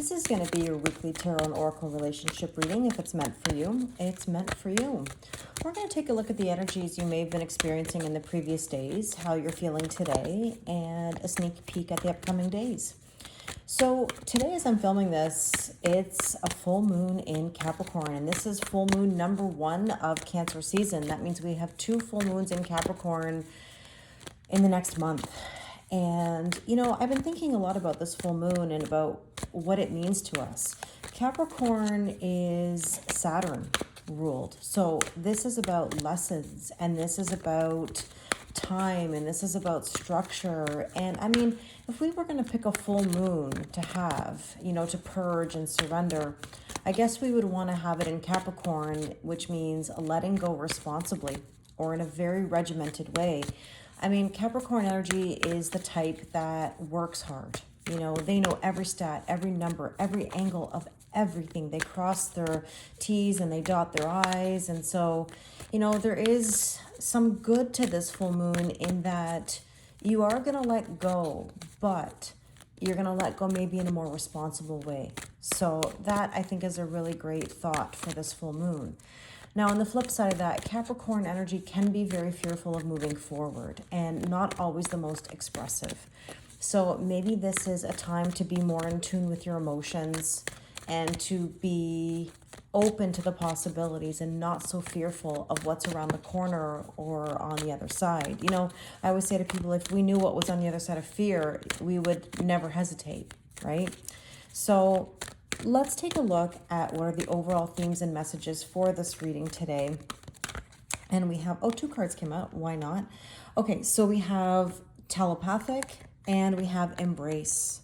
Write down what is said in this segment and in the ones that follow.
This is going to be your weekly tarot and oracle relationship reading. If it's meant for you, it's meant for you. We're going to take a look at the energies you may have been experiencing in the previous days, how you're feeling today, and a sneak peek at the upcoming days. So today, as I'm filming this, it's a full moon in Capricorn, and this is full moon number 1 of Cancer season. That means we have 2 full moons in Capricorn in the next month. And, you know, I've been thinking a lot about this full moon and about what it means to us. Capricorn is Saturn ruled. So this is about lessons, and this is about time, and this is about structure. And I mean, if we were going to pick a full moon to have, you know, to purge and surrender, I guess we would want to have it in Capricorn, which means letting go responsibly or in a very regimented way. I mean, Capricorn energy is the type that works hard. You know, they know every stat, every number, every angle of everything. They cross their T's and they dot their I's. And so, you know, there is some good to this full moon in that you are going to let go, but you're going to let go maybe in a more responsible way. So that, I think, is a really great thought for this full moon. Now, on the flip side of that, Capricorn energy can be very fearful of moving forward and not always the most expressive. So maybe this is a time to be more in tune with your emotions and to be open to the possibilities and not so fearful of what's around the corner or on the other side. You know, I always say to people, if we knew what was on the other side of fear, we would never hesitate, right? So let's take a look at what are the overall themes and messages for this reading today. And we have, 2 cards came out. Why not? Okay, so we have telepathic and we have embrace.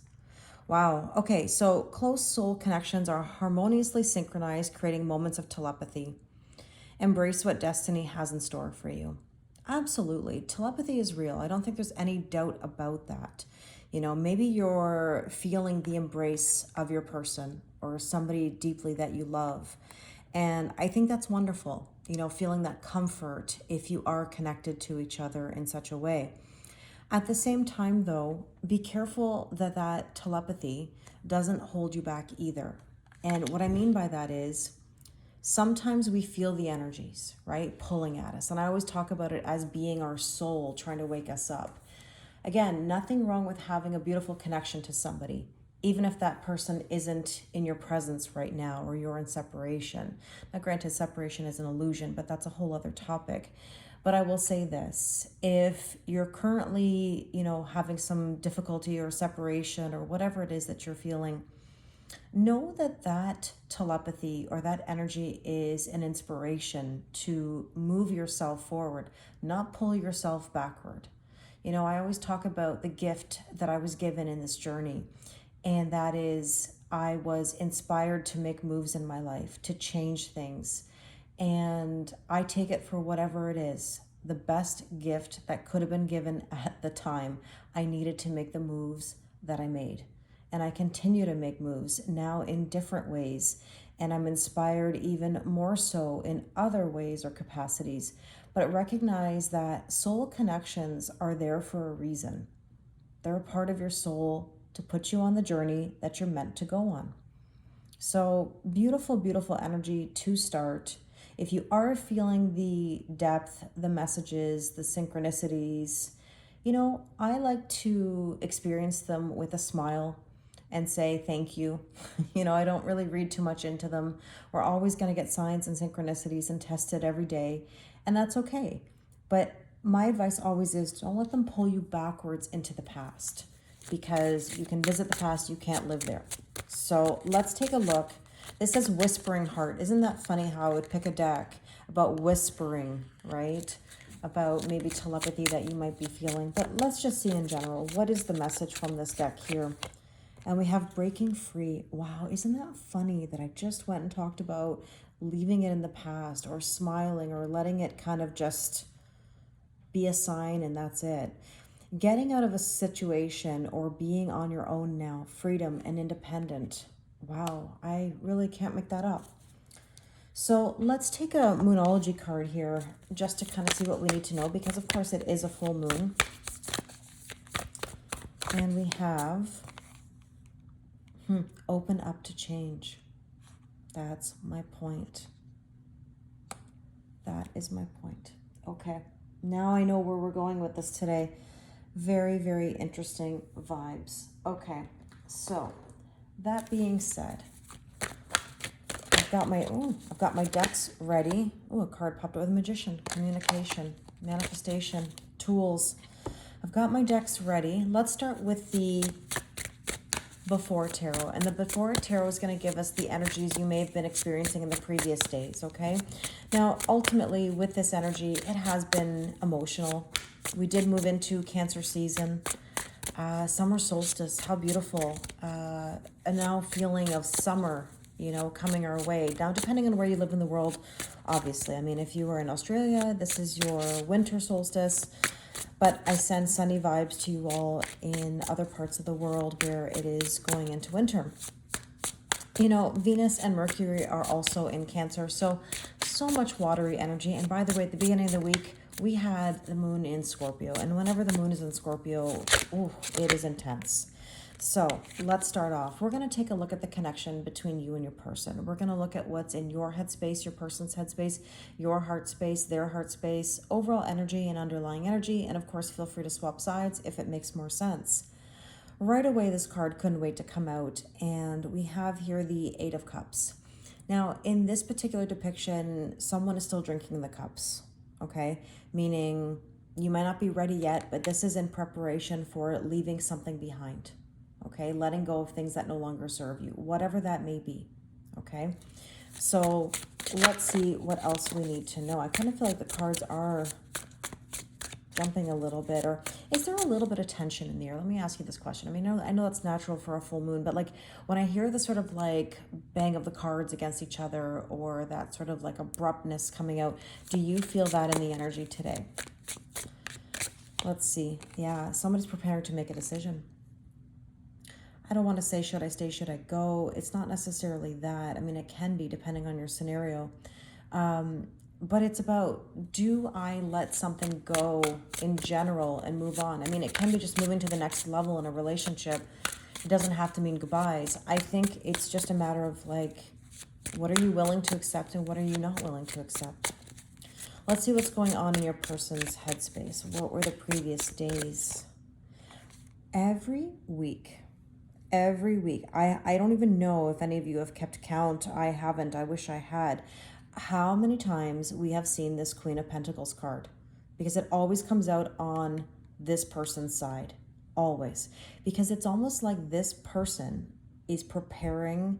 Wow. Okay, so close soul connections are harmoniously synchronized, creating moments of telepathy. Embrace what destiny has in store for you. Absolutely. Telepathy is real. I don't think there's any doubt about that. You know, maybe you're feeling the embrace of your person or somebody deeply that you love. And I think that's wonderful, you know, feeling that comfort if you are connected to each other in such a way. At the same time, though, be careful that that telepathy doesn't hold you back either. And what I mean by that is sometimes we feel the energies, right, pulling at us. And I always talk about it as being our soul trying to wake us up. Again, nothing wrong with having a beautiful connection to somebody, even if that person isn't in your presence right now or you're in separation. Now, granted, separation is an illusion, but that's a whole other topic. But I will say this, if you're currently, you know, having some difficulty or separation or whatever it is that you're feeling, know that that telepathy or that energy is an inspiration to move yourself forward, not pull yourself backward. You know, I always talk about the gift that I was given in this journey, and that is I was inspired to make moves in my life, to change things. And I take it for whatever it is, the best gift that could have been given at the time. I needed to make the moves that I made. And I continue to make moves now in different ways. And I'm inspired even more so in other ways or capacities. But recognize that soul connections are there for a reason. They're a part of your soul to put you on the journey that you're meant to go on. So beautiful, beautiful energy to start. If you are feeling the depth, the messages, the synchronicities, you know, I like to experience them with a smile and say thank you. You know, I don't really read too much into them. We're always going to get signs and synchronicities and test it every day, and that's okay. But my advice always is don't let them pull you backwards into the past, because you can visit the past, you can't live there. So let's take a look. This says Whispering Heart. Isn't that funny how I would pick a deck about whispering, right? About maybe telepathy that you might be feeling. But let's just see in general. What is the message from this deck here? And we have Breaking Free. Wow, isn't that funny that I just went and talked about leaving it in the past or smiling or letting it kind of just be a sign and that's it. Getting out of a situation or being on your own now, freedom and independent. Wow, I really can't make that up. So let's take a Moonology card here just to kind of see what we need to know, because of course it is a full moon. And we have Open up to change. That's my point. That is my point. Okay. Now I know where we're going with this today. Very, very interesting vibes. Okay. So that being said, I've got my decks ready. Oh, a card popped out with Magician, communication, manifestation, tools. I've got my decks ready. Let's start with the Before Tarot. And the Before Tarot is going to give us the energies you may have been experiencing in the previous days, okay? Now, ultimately, with this energy, it has been emotional. We did move into Cancer season. Summer solstice, how beautiful. A now feeling of summer, coming our way. Now, depending on where you live in the world, obviously. I mean, if you were in Australia, this is your winter solstice. But I send sunny vibes to you all in other parts of the world where it is going into winter. Venus and Mercury are also in Cancer. So much watery energy. And by the way, at the beginning of the week, we had the moon in Scorpio. And whenever the moon is in Scorpio, it is intense. So let's start off. We're going to take a look at the connection between you and your person. We're going to look at what's in your headspace, your person's headspace, your heart space, their heart space, overall energy and underlying energy. And of course, feel free to swap sides if it makes more sense. Right away, this card couldn't wait to come out. And we have here the Eight of Cups. Now, in this particular depiction, someone is still drinking the cups, okay? Meaning you might not be ready yet, but this is in preparation for leaving something behind, okay? Letting go of things that no longer serve you, whatever that may be, okay? So let's see what else we need to know. I kind of feel like the cards are jumping a little bit, or is there a little bit of tension in the air? Let me ask you this question. I mean, I know that's natural for a full moon, but like when I hear the sort of like bang of the cards against each other or that sort of like abruptness coming out, do you feel that in the energy today? Let's see. Yeah, somebody's preparing to make a decision. I don't want to say, should I stay, should I go? It's not necessarily that. I mean, it can be depending on your scenario. But it's about, do I let something go in general and move on? I mean, it can be just moving to the next level in a relationship. It doesn't have to mean goodbyes. I think it's just a matter of like, what are you willing to accept and what are you not willing to accept? Let's see what's going on in your person's headspace. What were the previous days? Every week, I don't even know if any of you have kept count. I haven't. I wish I had. How many times we have seen this Queen of Pentacles card, because it always comes out on this person's side, always, because it's almost like this person is preparing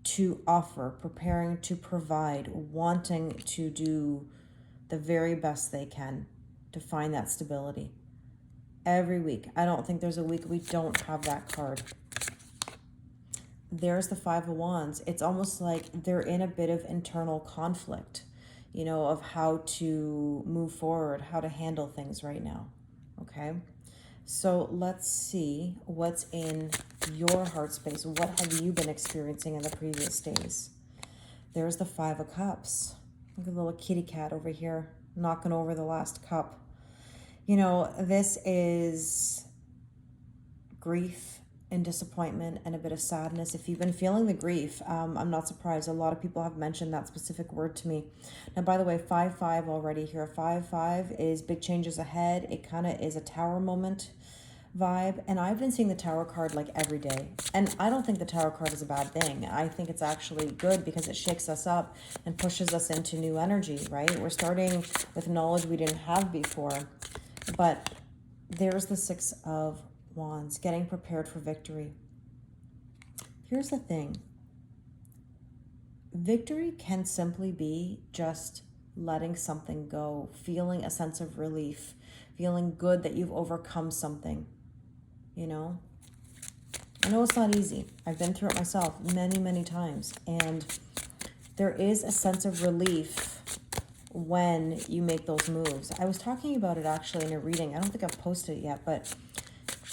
to offer, preparing to provide, wanting to do the very best they can to find that stability. Every week. I don't think there's a week we don't have that card. There's the Five of Wands. It's almost like they're in a bit of internal conflict, of how to move forward, how to handle things right now, okay? So let's see what's in your heart space. What have you been experiencing in the previous days? There's the Five of Cups. Look at the little kitty cat over here, knocking over the last cup. This is grief and disappointment and a bit of sadness. If you've been feeling the grief, I'm not surprised. A lot of people have mentioned that specific word to me. Now, by the way, 5-5 already here. 5-5 is big changes ahead. It kind of is a tower moment vibe. And I've been seeing the tower card like every day. And I don't think the tower card is a bad thing. I think it's actually good because it shakes us up and pushes us into new energy, right? We're starting with knowledge we didn't have before. But there's the Six of Wands, getting prepared for victory. Here's the thing. Victory can simply be just letting something go, feeling a sense of relief, feeling good that you've overcome something, I know it's not easy. I've been through it myself many, many times. And there is a sense of relief when you make those moves. I was talking about it actually in a reading. I don't think I've posted it yet, but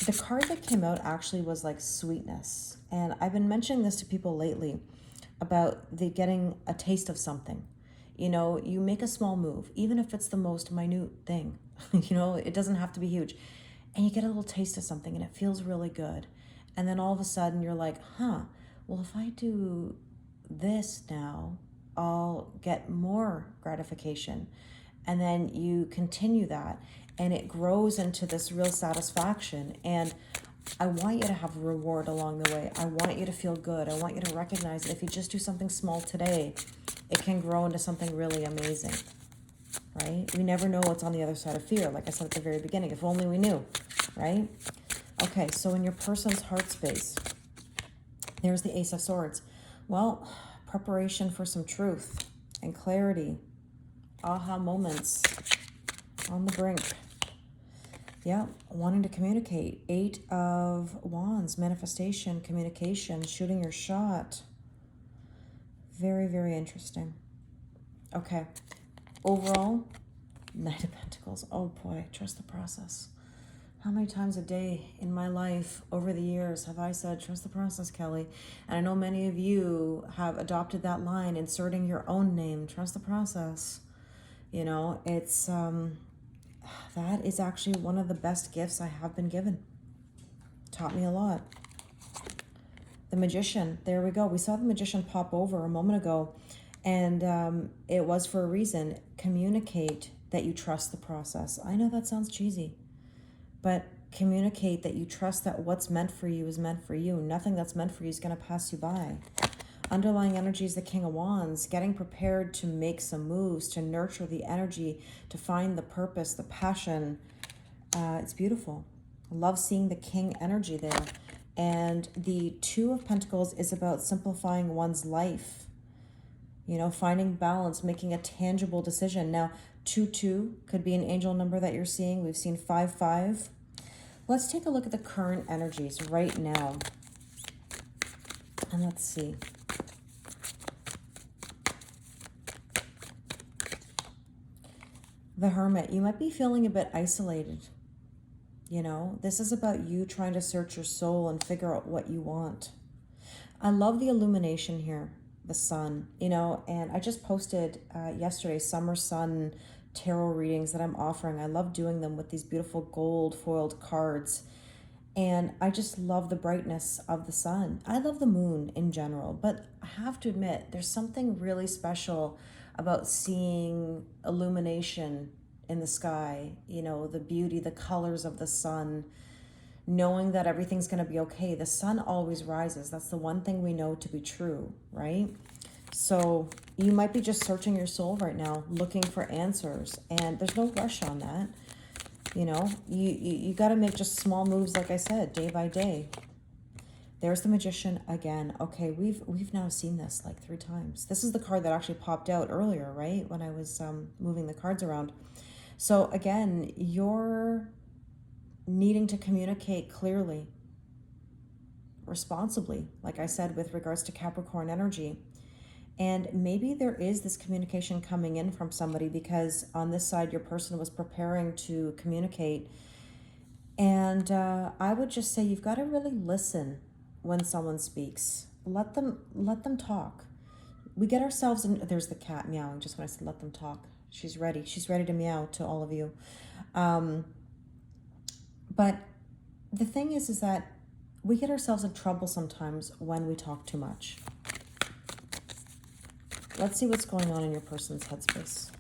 the card that came out actually was like sweetness. And I've been mentioning this to people lately about getting a taste of something. You make a small move, even if it's the most minute thing, it doesn't have to be huge. And you get a little taste of something and it feels really good. And then all of a sudden you're like, well, if I do this now, I'll get more gratification. And then you continue that and it grows into this real satisfaction. And I want you to have a reward along the way. I want you to feel good. I want you to recognize that if you just do something small today, it can grow into something really amazing, right? We never know what's on the other side of fear. Like I said at the very beginning, if only we knew, right? Okay, so in your person's heart space, there's the Ace of Swords. Well, preparation for some truth and clarity, aha moments on the brink. Yeah, wanting to communicate. 8 of Wands, manifestation, communication, shooting your shot. Very, very interesting. Okay, overall, Knight of Pentacles. Oh boy, trust the process. How many times a day in my life over the years have I said, trust the process, Kelly? And I know many of you have adopted that line, inserting your own name, trust the process. You know, it's, that is actually one of the best gifts I have been given. Taught me a lot. The Magician, there we go. We saw the Magician pop over a moment ago, and it was for a reason. Communicate that you trust the process. I know that sounds cheesy, but communicate that you trust that what's meant for you is meant for you. Nothing that's meant for you is going to pass you by. Underlying energy is the King of Wands, getting prepared to make some moves, to nurture the energy, to find the purpose, the passion. It's beautiful. I love seeing the King energy there. And the Two of Pentacles is about simplifying one's life. You know, finding balance, making a tangible decision. Now, 2-2 could be an angel number that you're seeing. We've seen 5-5. Let's take a look at the current energies right now. And let's see. The Hermit, you might be feeling a bit isolated. You know, this is about you trying to search your soul and figure out what you want. I love the illumination here, the sun, you know, and I just posted yesterday summer sun tarot readings that I'm offering. I love doing them with these beautiful gold foiled cards. And I just love the brightness of the sun. I love the moon in general, but I have to admit, there's something really special about seeing illumination in the sky, you know, the beauty, the colors of the sun, knowing that everything's going to be okay. The sun always rises. That's the one thing we know to be true, right? So you might be just searching your soul right now, looking for answers, and there's no rush on that. You know, you got to make just small moves, like I said, day by day. There's the Magician again. Okay, we've now seen this like 3 times. This is the card that actually popped out earlier, right? When I was moving the cards around. So again, you're needing to communicate clearly, responsibly, like I said, with regards to Capricorn energy. And maybe there is this communication coming in from somebody because on this side, your person was preparing to communicate. And I would just say you've got to really listen when someone speaks. Let them talk. We get ourselves in, there's the cat meowing just when I said let them talk. She's ready to meow to all of you. But the thing is that we get ourselves in trouble sometimes when we talk too much. Let's see what's going on in your person's headspace.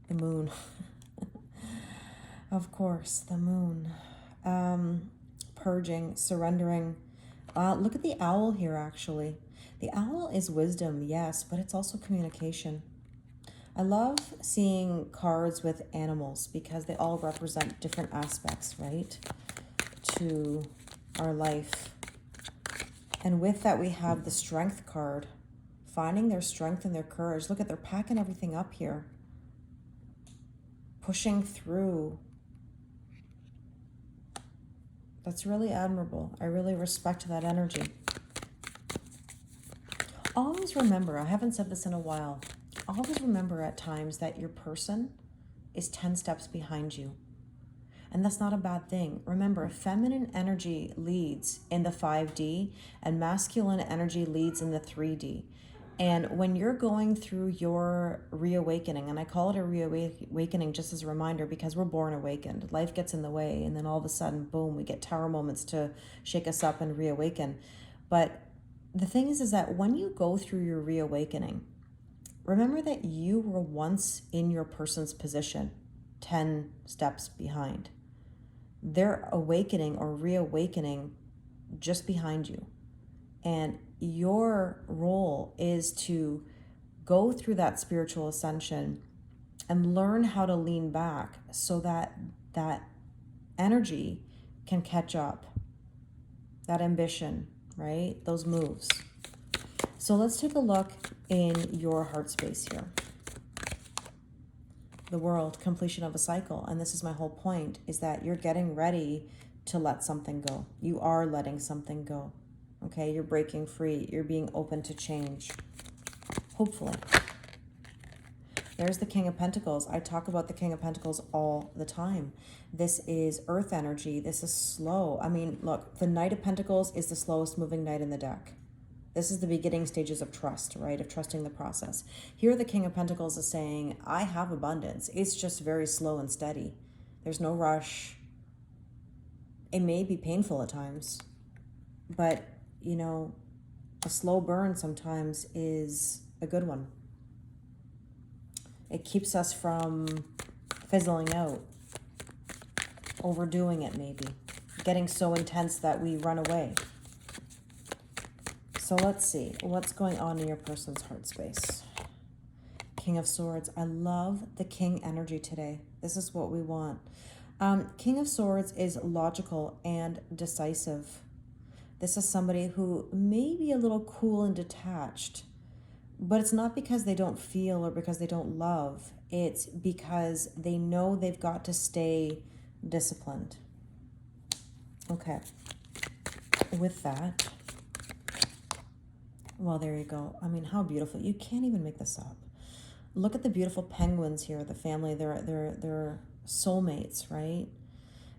The moon. Of course, the moon. Purging, surrendering. Look at the owl here, actually. The owl is wisdom, yes, but it's also communication. I love seeing cards with animals because they all represent different aspects, right, to our life. And with that, we have the Strength card. Finding their strength and their courage. Look at, they're packing everything up here. Pushing through. That's really admirable. I really respect that energy. Always remember, I haven't said this in a while, always remember at times that your person is 10 steps behind you. And that's not a bad thing. Remember, feminine energy leads in the 5D and masculine energy leads in the 3D. And when you're going through your reawakening, and I call it a reawakening just as a reminder because we're born awakened. Life gets in the way, and then all of a sudden, boom, we get tower moments to shake us up and reawaken. But the thing is that when you go through your reawakening, remember that you were once in your person's position, 10 steps behind. They're awakening or reawakening just behind you. And your role is to go through that spiritual ascension and learn how to lean back so that that energy can catch up, that ambition, right? Those moves. So let's take a look in your heart space here. The world, completion of a cycle. And this is my whole point, is that you're getting ready to let something go. You are letting something go. Okay, you're breaking free. You're being open to change. Hopefully. There's the King of Pentacles. I talk about the King of Pentacles all the time. This is earth energy. This is slow. I mean, look, the Knight of Pentacles is the slowest moving knight in the deck. This is the beginning stages of trust, right? Of trusting the process. Here, the King of Pentacles is saying, I have abundance. It's just very slow and steady. There's no rush. It may be painful at times, but you know, a slow burn sometimes is a good one. It keeps us from fizzling out, overdoing it maybe, getting so intense that we run away. So let's see, what's going on in your person's heart space? King of Swords. I love the King energy today. This is what we want. King of Swords is logical and decisive. This is somebody who may be a little cool and detached, but it's not because they don't feel or because they don't love. It's because they know they've got to stay disciplined. Okay. With that, well, there you go. I mean, how beautiful. You can't even make this up. Look at the beautiful penguins here, the family. They're soulmates, right?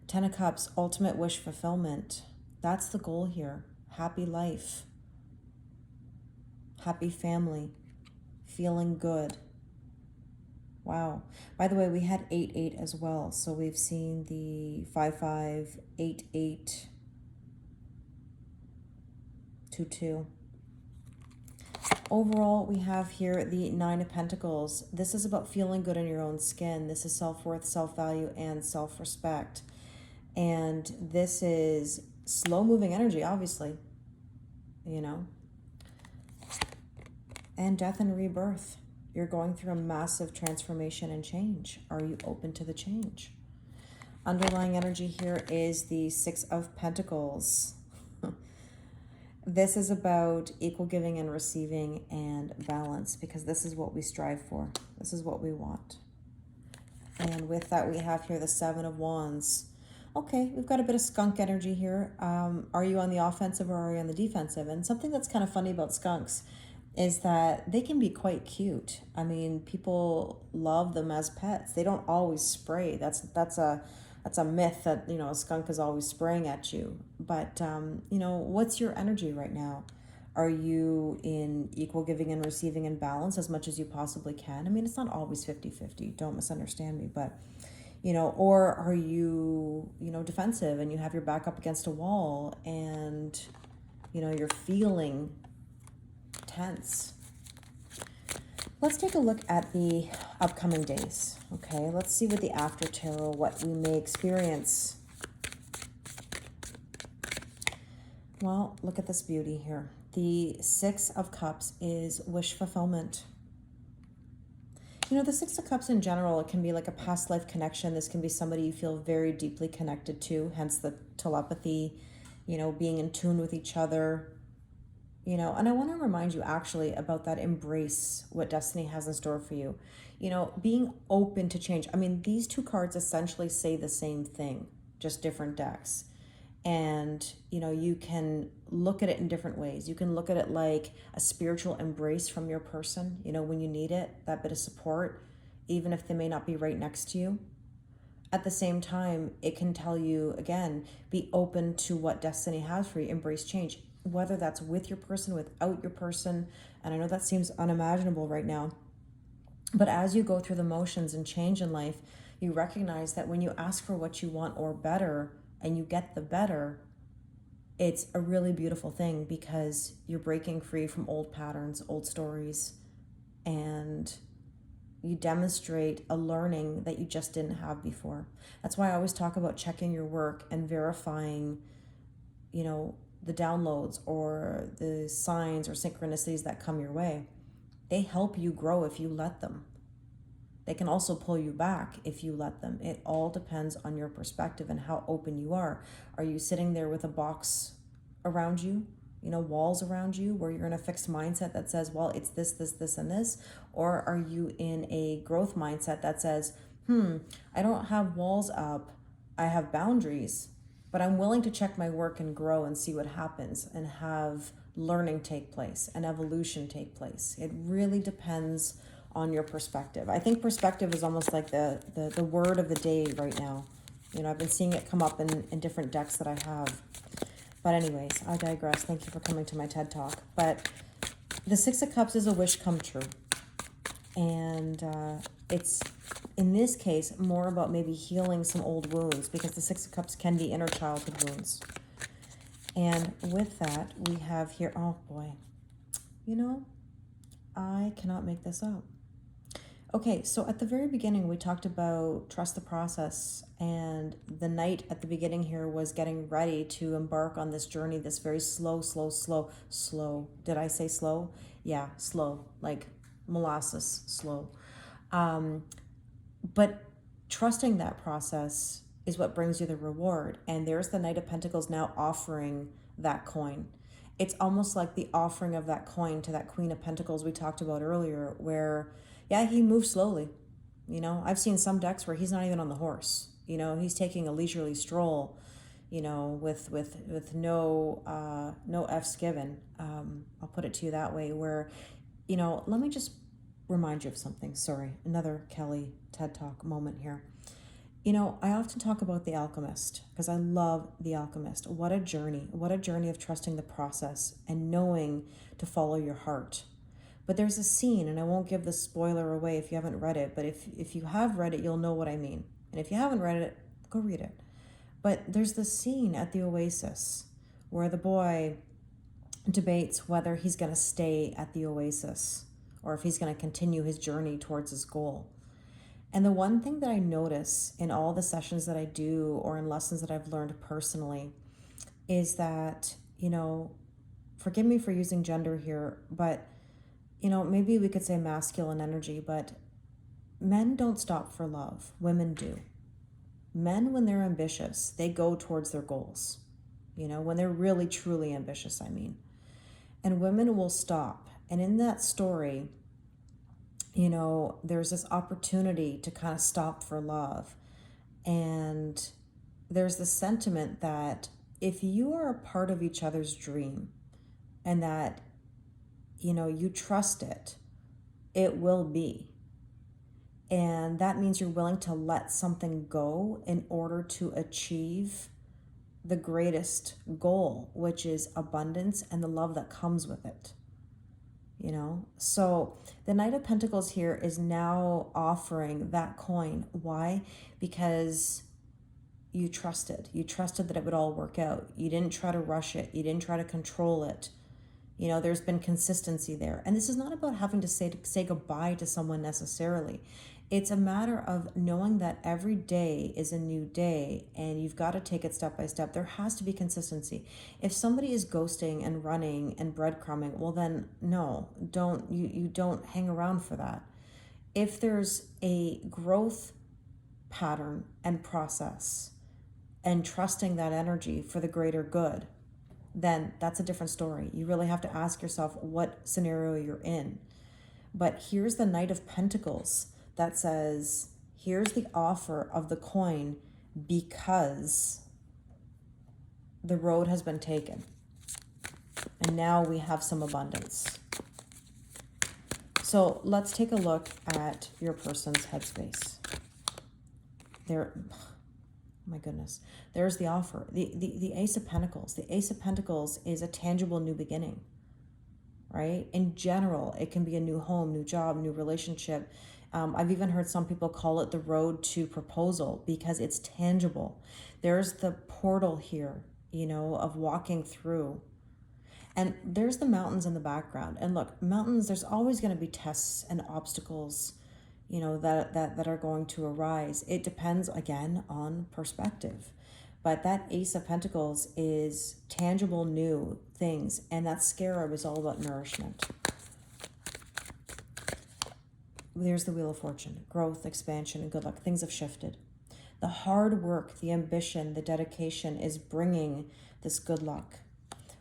10 of Cups, ultimate wish fulfillment. That's the goal here. Happy life. Happy family. Feeling good. Wow. By the way, we had 8-8 as well. So we've seen the 5-5, 8-8, 2-2. Overall, we have here the 9 of Pentacles. This is about feeling good in your own skin. This is self-worth, self-value, and self-respect. And this is slow-moving energy, obviously, you know. And death and rebirth. You're going through a massive transformation and change. Are you open to the change? Underlying energy here is the 6 of Pentacles. This is about equal giving and receiving and balance, because this is what we strive for. This is what we want. And with that, we have here the 7 of Wands. Okay, we've got a bit of skunk energy here. Are you on the offensive or are you on the defensive? And something that's kind of funny about skunks is that they can be quite cute. I mean, people love them as pets. They don't always spray. That's a myth that, you know, a skunk is always spraying at you. But, you know, what's your energy right now? Are you in equal giving and receiving and balance as much as you possibly can? I mean, it's not always 50-50. Don't misunderstand me. But, you know, or are you, you know, defensive and you have your back up against a wall and, you know, you're feeling tense? Let's take a look at the upcoming days, okay? Let's see with the after tarot what we may experience. Well, look at this beauty here. The 6 of Cups is wish fulfillment. You know, the 6 of Cups in general, it can be like a past life connection. This can be somebody you feel very deeply connected to, hence the telepathy, you know, being in tune with each other. You know, and I want to remind you actually about that embrace what destiny has in store for you. You know, being open to change. I mean, these two cards essentially say the same thing, just different decks. And, you know, you can look at it in different ways. You can look at it like a spiritual embrace from your person, you know, when you need it, that bit of support, even if they may not be right next to you. At the same time, it can tell you, again, be open to what destiny has for you, embrace change. whether that's with your person, without your person. And I know that seems unimaginable right now. But as you go through the motions and change in life, you recognize that when you ask for what you want or better and you get the better, it's a really beautiful thing because you're breaking free from old patterns, old stories, and you demonstrate a learning that you just didn't have before. That's why I always talk about checking your work and verifying, the downloads or the signs or synchronicities that come your way. They help you grow if you let them. They can also pull you back if you let them. It all depends on your perspective and how open you are. Are you sitting there with a box around you, walls around you, where you're in a fixed mindset that says, well, it's this, this, this, and this? Or are you in a growth mindset that says, I don't have walls up, I have boundaries, but I'm willing to check my work and grow and see what happens and have learning take place and evolution take place. It really depends on your perspective. I think perspective is almost like the word of the day right now. I've been seeing it come up in different decks that I have. But anyways, I digress. Thank you for coming to my TED Talk. But the Six of Cups is a wish come true. And it's, in this case, more about maybe healing some old wounds, because the Six of Cups can be inner childhood wounds. And with that, we have here, oh boy, I cannot make this up. Okay, so at the very beginning, we talked about trust the process, and the knight at the beginning here was getting ready to embark on this journey, this very slow. Did I say slow? Yeah, slow, like molasses, slow. But trusting that process is what brings you the reward. And there's the Knight of Pentacles now offering that coin. It's almost like the offering of that coin to that Queen of Pentacles we talked about earlier, where yeah, he moves slowly. I've seen some decks where he's not even on the horse. He's taking a leisurely stroll, with no F's given. I'll put it to you that way, where, let me just remind you of something. Sorry, another Kelly TED Talk moment here. I often talk about The Alchemist because I love The Alchemist. What a journey of trusting the process and knowing to follow your heart. But there's a scene, and I won't give the spoiler away if you haven't read it, but if you have read it, you'll know what I mean. And if you haven't read it, go read it. But there's this scene at the Oasis where the boy debates whether he's going to stay at the Oasis or if he's going to continue his journey towards his goal. And the one thing that I notice in all the sessions that I do or in lessons that I've learned personally is that, forgive me for using gender here, but maybe we could say masculine energy, but men don't stop for love. Women do. Men, when they're ambitious, they go towards their goals. When they're really, truly ambitious, I mean. And women will stop. And in that story, there's this opportunity to kind of stop for love. And there's this sentiment that if you are a part of each other's dream and that you trust it, it will be. And that means you're willing to let something go in order to achieve the greatest goal, which is abundance and the love that comes with it. So the Knight of Pentacles here is now offering that coin. Why? Because you trusted. You trusted that it would all work out. You didn't try to rush it. You didn't try to control it. There's been consistency there. And this is not about having to say goodbye to someone necessarily. It's a matter of knowing that every day is a new day and you've got to take it step by step. There has to be consistency. If somebody is ghosting and running and breadcrumbing, well then no, you don't hang around for that. If there's a growth pattern and process and trusting that energy for the greater good, then that's a different story. You really have to ask yourself what scenario you're in. But here's the Knight of Pentacles that says, here's the offer of the coin because the road has been taken. And now we have some abundance. So let's take a look at your person's headspace. my goodness. There's the offer. The Ace of Pentacles. The Ace of Pentacles is a tangible new beginning, right? In general, it can be a new home, new job, new relationship. I've even heard some people call it the road to proposal because it's tangible. There's the portal here, you know, of walking through. And there's the mountains in the background. And look, mountains, there's always going to be tests and obstacles, you know, that are going to arise. It depends, again, on perspective. But that Ace of Pentacles is tangible, new things. And that Scarab is all about nourishment. There's the Wheel of Fortune, growth, expansion, and good luck. Things have shifted. The hard work, the ambition, the dedication is bringing this good luck.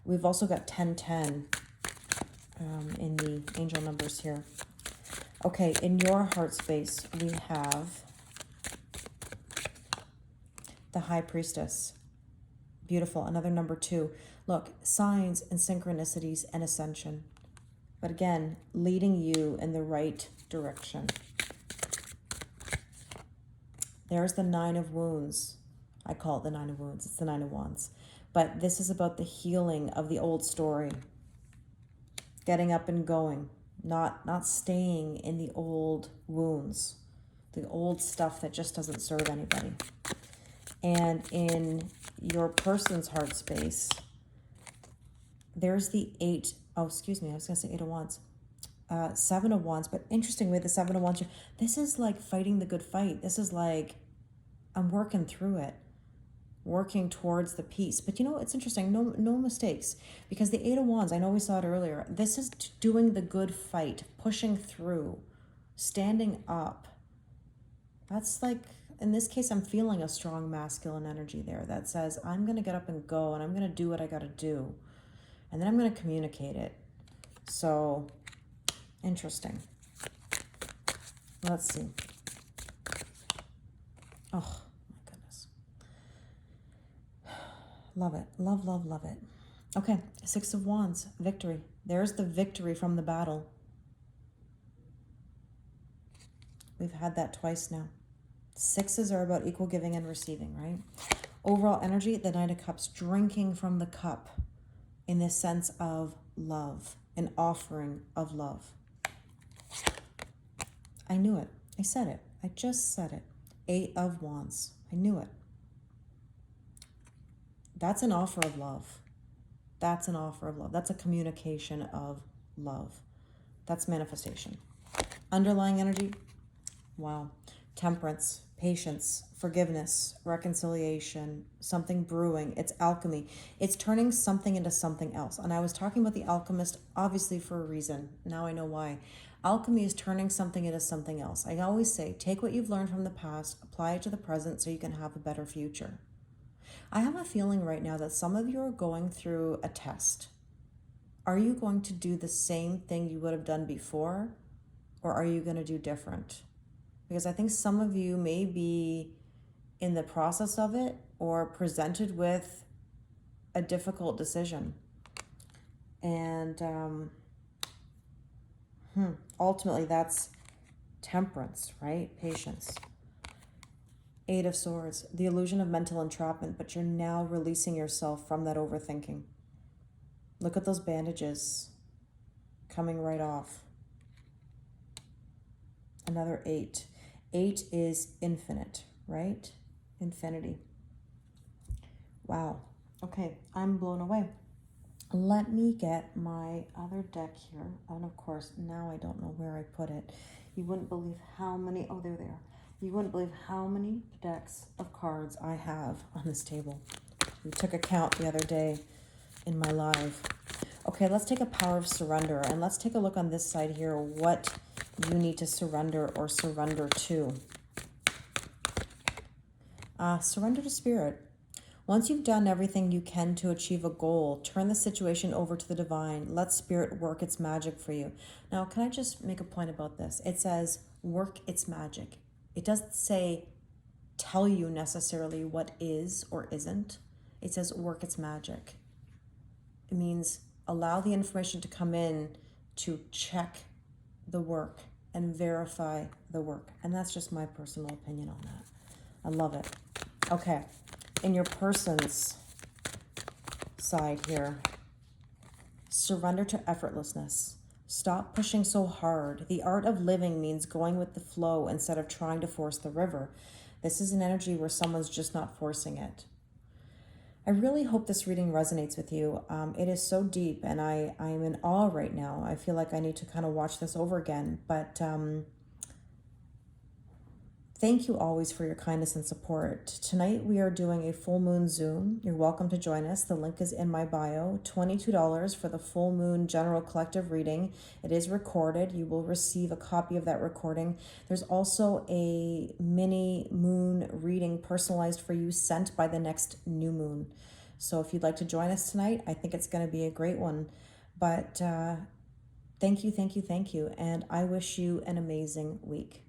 We've also got 1010 in the angel numbers here. Okay, in your heart space, we have the High Priestess. Beautiful. Another number 2. Look, signs and synchronicities and ascension. But again, leading you in the right direction. There's the 9 of Wounds. I call it the 9 of Wounds. It's the 9 of Wands. But this is about the healing of the old story. Getting up and going. Not staying in the old wounds. The old stuff that just doesn't serve anybody. And in your person's heart space, there's the 8. Oh, excuse me. I was going to say 8 of Wands. 7 of Wands. But interestingly, the 7 of Wands, this is like fighting the good fight. This is like, I'm working through it. Working towards the peace. But you know, it's interesting. No mistakes. Because the 8 of Wands, I know we saw it earlier. This is doing the good fight. Pushing through. Standing up. That's like, in this case, I'm feeling a strong masculine energy there that says, I'm going to get up and go. And I'm going to do what I got to do. And then I'm going to communicate it. So, interesting. Let's see. Oh, my goodness. Love it. Love it. Okay, 6 of Wands, victory. There's the victory from the battle. We've had that twice now. 6s are about equal giving and receiving, right? Overall energy, the 9 of Cups, drinking from the cup in this sense of love, an offering of love. I knew it. I said it. I just said it. 8 of Wands. I knew it. That's an offer of love. That's an offer of love. That's a communication of love. That's manifestation. Underlying energy, wow. Temperance, patience, forgiveness, reconciliation, something brewing. It's alchemy. It's turning something into something else. And I was talking about the alchemist, obviously for a reason. Now I know why. Alchemy is turning something into something else. I always say, take what you've learned from the past, apply it to the present so you can have a better future. I have a feeling right now that some of you are going through a test. Are you going to do the same thing you would have done before, or are you going to do different? Because I think some of you may be in the process of it or presented with a difficult decision. And ultimately, that's temperance, right? Patience. 8 of Swords, the illusion of mental entrapment, but you're now releasing yourself from that overthinking. Look at those bandages coming right off. Another 8. 8 is infinite, right? Infinity. Wow. Okay, I'm blown away. Let me get my other deck here. And of course, now I don't know where I put it. You wouldn't believe how many, oh, there they are. You wouldn't believe how many decks of cards I have on this table. We took a count the other day in my live. Okay, let's take a power of surrender. And let's take a look on this side here, what you need to surrender or surrender to. Surrender to spirit. Once you've done everything you can to achieve a goal, turn the situation over to the divine. Let spirit work its magic for you. Now, can I just make a point about this? It says, work its magic. It doesn't say, tell you necessarily what is or isn't. It says, work its magic. It means allow the information to come in to check the work and verify the work. And that's just my personal opinion on that. I love it. Okay, in your person's side here, surrender to effortlessness. Stop pushing so hard. The art of living means going with the flow instead of trying to force the river. This is an energy where someone's just not forcing it. I really hope this reading resonates with you. It is so deep, and I'm in awe right now. I feel like I need to kind of watch this over again. But thank you always for your kindness and support. Tonight we are doing a full moon Zoom. You're welcome to join us. The link is in my bio. $22 for the full moon general collective reading. It is recorded. You will receive a copy of that recording. There's also a mini moon reading personalized for you sent by the next new moon. So if you'd like to join us tonight, I think it's going to be a great one. But thank you, and I wish you an amazing week.